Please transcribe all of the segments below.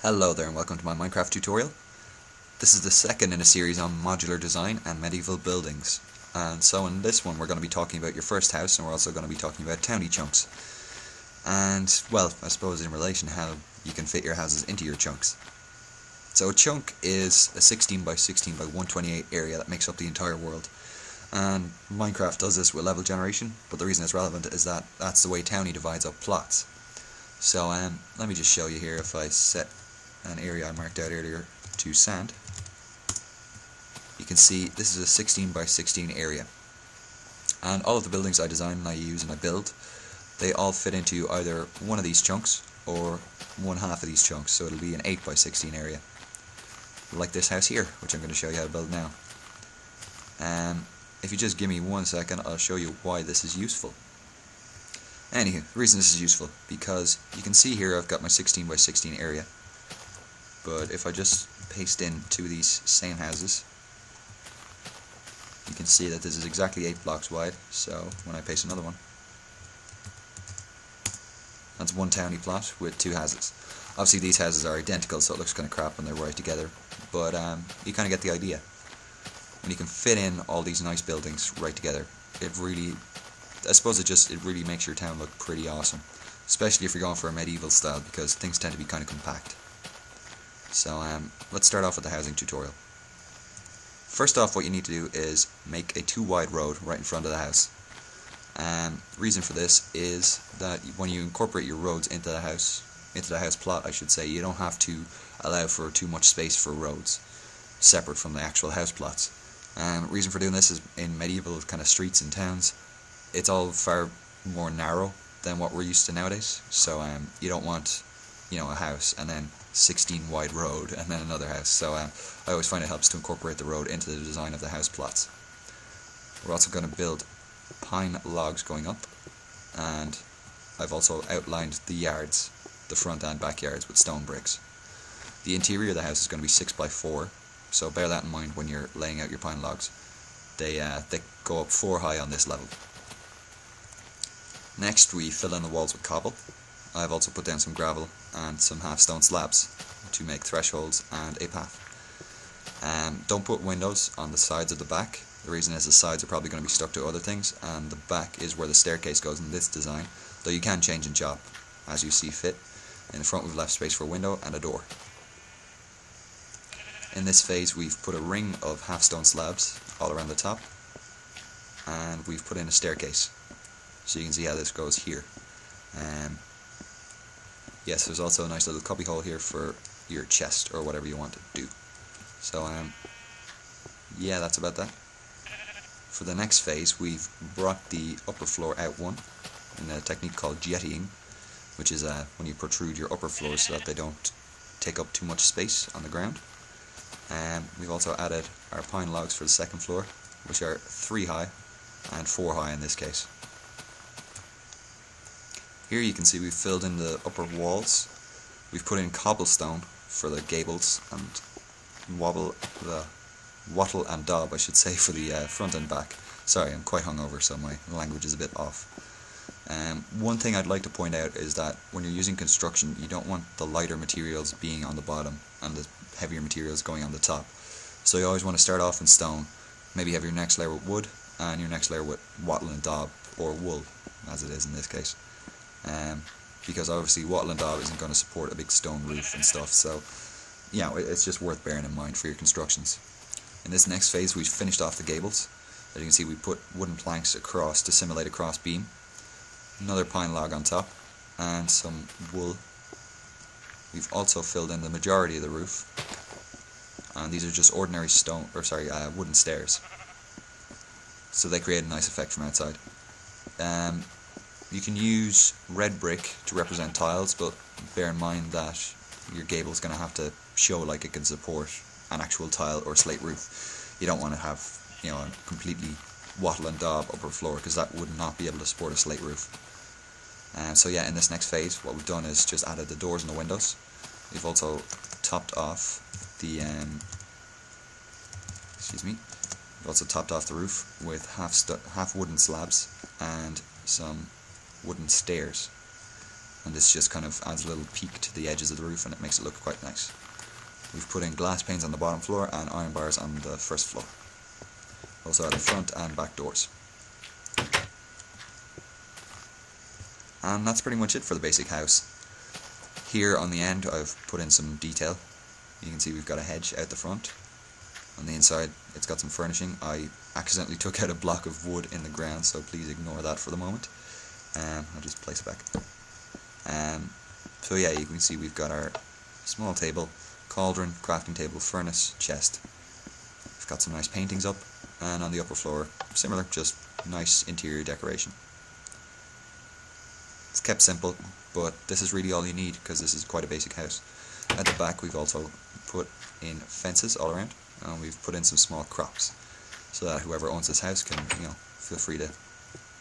Hello there and welcome to my Minecraft tutorial. This is the second in a series on modular design and medieval buildings. And so in this one we're going to be talking about your first house, and we're also going to be talking about towny chunks. And, well, I suppose in relation how you can fit your houses into your chunks. So a chunk is a 16 by 16 by 128 area that makes up the entire world. And Minecraft does this with level generation, but the reason it's relevant is that that's the way Towny divides up plots. So let me just show you here. If I set an area I marked out earlier to sand, you can see this is a 16 by 16 area, and all of the buildings I design and I use and I build, they all fit into either one of these chunks or one half of these chunks, so it'll be an 8 by 16 area, like this house here, which I'm going to show you how to build now. If you just give me 1 second, I'll show you why this is useful. Anywho, the reason this is useful, because you can see here I've got my 16 by 16 area, but if I just paste in two of these same houses, you can see that this is exactly 8 blocks wide. So when I paste another one, that's one towny plot with two houses. Obviously these houses are identical, so it looks kind of crap when they're right together, but you kind of get the idea. When you can fit in all these nice buildings right together, it really, I suppose it really makes your town look pretty awesome, especially if you're going for a medieval style, because things tend to be kind of compact. So let's start off with the housing tutorial. First off, what you need to do is make a 2 wide road right in front of the house. The reason for this is that when you incorporate your roads into the house plot, I should say, you don't have to allow for too much space for roads separate from the actual house plots. Reason for doing this is in medieval kind of streets and towns, it's all far more narrow than what we're used to nowadays. So you don't want, a house and then 16 wide road and then another house. So I always find it helps to incorporate the road into the design of the house plots. We're also going to build pine logs going up, and I've also outlined the yards, the front and back yards, with stone bricks. The interior of the house is going to be 6 by 4, so bear that in mind when you're laying out your pine logs. They go up 4 high on this level. Next we fill in the walls with cobble. I've also put down some gravel and some half-stone slabs to make thresholds and a path. Don't put windows on the sides of the back. The reason is the sides are probably going to be stuck to other things, and the back is where the staircase goes in this design, though you can change and chop as you see fit. In the front we've left space for a window and a door. In this phase we've put a ring of half-stone slabs all around the top, and we've put in a staircase, so you can see how this goes here. Yes, there's also a nice little cubby hole here for your chest or whatever you want to do. So yeah, that's about that. For the next phase we've brought the upper floor out one in a technique called jettying, which is when you protrude your upper floors so that they don't take up too much space on the ground. We've also added our pine logs for the second floor, which are 3 high and 4 high in this case. Here you can see we've filled in the upper walls. We've put in cobblestone for the gables and wattle and daub, I should say, for the front and back. Sorry, I'm quite hungover, so my language is a bit off. One thing I'd like to point out is that when you're using construction, you don't want the lighter materials being on the bottom and the heavier materials going on the top. So you always want to start off in stone, maybe have your next layer with wood and your next layer with wattle and daub, or wool as it is in this case. Because obviously wattle and daub isn't going to support a big stone roof and stuff, so it's just worth bearing in mind for your constructions. In this next phase we've finished off the gables. As you can see, we put wooden planks across to simulate a cross beam, another pine log on top, and some wool. We've also filled in the majority of the roof, and these are just ordinary wooden stairs, so they create a nice effect from outside. You can use red brick to represent tiles, but bear in mind that your gable is going to have to show like it can support an actual tile or slate roof. You don't want to have a completely wattle and daub upper floor, because that would not be able to support a slate roof. So yeah, in this next phase what we've done is just added the doors and the windows. We've also topped off the roof with half wooden slabs and some wooden stairs. and this just kind of adds a little peak to the edges of the roof and it makes it look quite nice. We've put in glass panes on the bottom floor and iron bars on the first floor. Also added front and back doors. And that's pretty much it for the basic house. Here on the end I've put in some detail. You can see we've got a hedge out the front. On the inside it's got some furnishing. I accidentally took out a block of wood in the ground, so please ignore that for the moment. I'll just place it back. So yeah, you can see we've got our small table, cauldron, crafting table, furnace, chest. We've got some nice paintings up, and on the upper floor, similar, just nice interior decoration. It's kept simple, but this is really all you need because this is quite a basic house. At the back we've also put in fences all around, and we've put in some small crops so that whoever owns this house can, feel free to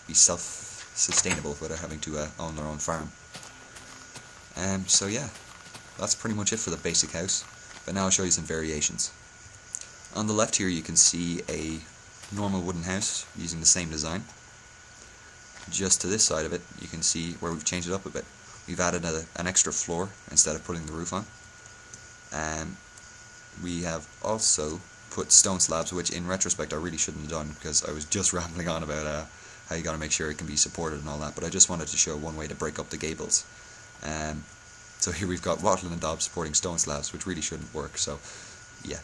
be self-sustainable without having to own their own farm. So yeah, that's pretty much it for the basic house, but now I'll show you some variations. On the left here you can see a normal wooden house using the same design. Just to this side of it you can see where we've changed it up a bit. We've added an extra floor instead of putting the roof on. We have also put stone slabs, which in retrospect I really shouldn't have done because I was just rambling on about how you got to make sure it can be supported and all that, but I just wanted to show one way to break up the gables. So here we've got wattle and daub supporting stone slabs, which really shouldn't work, so yeah,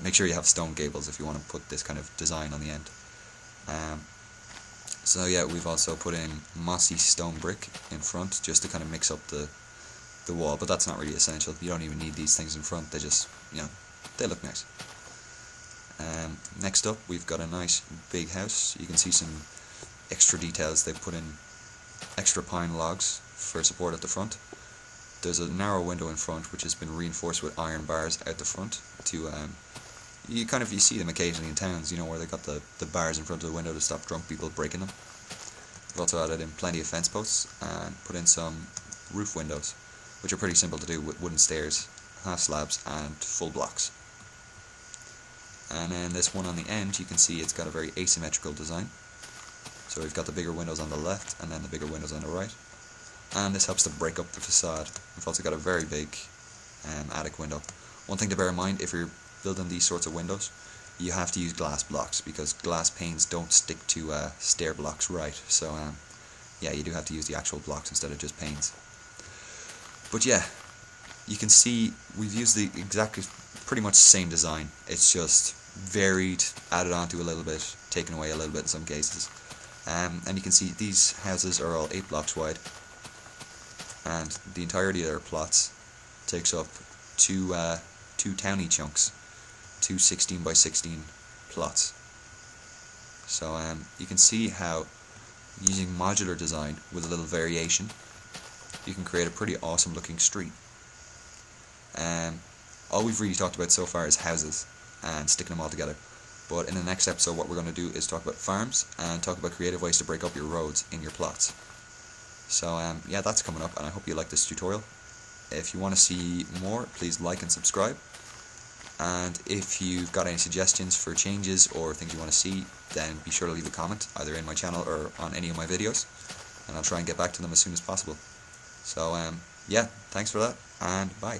make sure you have stone gables if you want to put this kind of design on the end. So yeah, we've also put in mossy stone brick in front just to kind of mix up the wall, but that's not really essential. You don't even need these things in front, they just, they look nice. Next up we've got a nice big house. You can see some extra details. They've put in extra pine logs for support at the front. There's a narrow window in front which has been reinforced with iron bars out the front to you see them occasionally in towns, where they got the bars in front of the window to stop drunk people breaking them. We've also added in plenty of fence posts and put in some roof windows, which are pretty simple to do with wooden stairs, half slabs and full blocks. And then this one on the end, you can see it's got a very asymmetrical design. So we've got the bigger windows on the left and then the bigger windows on the right. And this helps to break up the facade. We've also got a very big attic window. One thing to bear in mind, if you're building these sorts of windows, you have to use glass blocks because glass panes don't stick to stair blocks right. So yeah, you do have to use the actual blocks instead of just panes. But yeah, you can see we've used the pretty much same design. It's just varied, added onto a little bit, taken away a little bit in some cases. And you can see these houses are all 8 blocks wide, and the entirety of their plots takes up two Towny chunks, 2 16 by 16 plots. So you can see how using modular design with a little variation you can create a pretty awesome looking street. All we've really talked about so far is houses and sticking them all together, but in the next episode what we're going to do is talk about farms and talk about creative ways to break up your roads in your plots. So yeah, that's coming up, and I hope you like this tutorial. If you want to see more, please like and subscribe, and if you've got any suggestions for changes or things you want to see, then be sure to leave a comment either in my channel or on any of my videos, and I'll try and get back to them as soon as possible. So yeah, thanks for that, and bye.